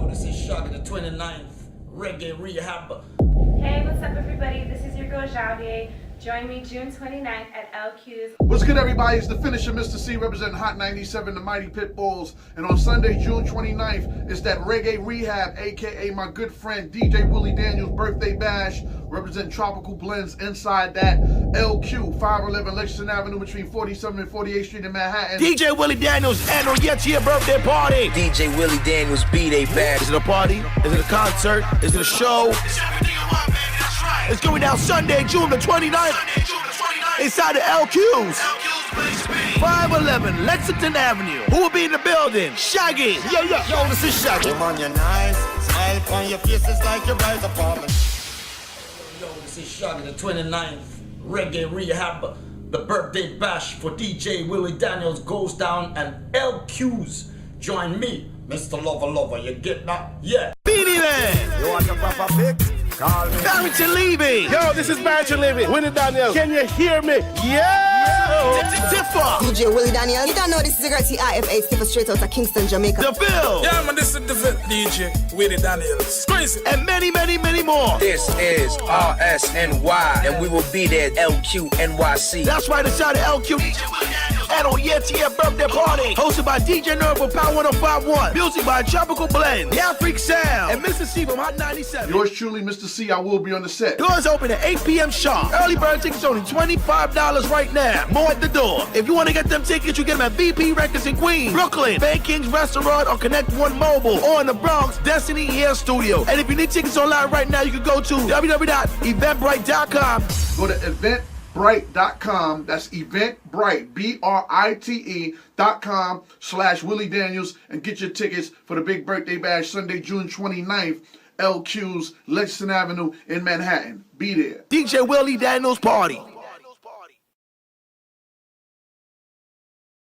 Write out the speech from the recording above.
This is Shaggy, the 29th Reggae Rehab. Hey, what's up everybody? This is your girl Javier. Join me June 29th at LQ's. What's good, everybody? It's the finisher, Mr. C, representing Hot 97, the Mighty Pit Bulls. And on Sunday, June 29th, it's that Reggae Rehab, aka my good friend DJ Willie Daniels' birthday bash, representing Tropical Blends inside that LQ, 511 Lexington Avenue between 47th and 48th Street in Manhattan. DJ Willie Daniels annual Yet Here birthday party. DJ Willie Daniels B-Day bash. Is it a party? Is it a concert? Is it a show? It's going down Sunday, June the 29th. Inside the LQ's. 511 Lexington Avenue. Who will be in the building? Shaggy. Yeah. Yo, this is Shaggy. Come on, you're nice. Smile on your faces like you rise apartment. Yo, this is Shaggy, the 29th Reggae Rehab. The birthday bash for DJ Willie Daniels goes down and LQ's. Join me, Mr. Lover. You get that? Yeah. Beanie Man. You want a proper fix? Call me. Barrington Levy. Yo, this is Barrington Levy. Willie Daniels. Can you hear me? Yeah! Tiffa. DJ Willie Daniels. You don't know this is a girl TIF8 Stiffer straight out of Kingston, Jamaica. The Bill. Yeah, man, this is the DJ Willie Daniels. Crazy. And many more. This is RSNY, and we will be there at LQ NYC. That's right, inside the LQ. And on Yet Here birthday party, hosted by DJ Nerve of Power 1051. Music by Tropical Blend, The Afrique Sound, and Mr. C from Hot 97. Yours truly, Mr. C, I will be on the set. Doors open at 8 p.m. sharp. Early bird tickets only $25 right now. More at the door. If you want to get them tickets, you get them at VP Records in Queens, Brooklyn, Bay Kings Restaurant, or Connect One Mobile, or in the Bronx, Destiny Hair Studio. And if you need tickets online right now, you can go to www.eventbrite.com. Go to eventbrite.com. That's Eventbrite, BRITE.com/Willie Daniels and get your tickets for the big birthday bash Sunday, June 29th, LQ's Lexington Avenue in Manhattan. Be there. DJ Willie Daniels Party.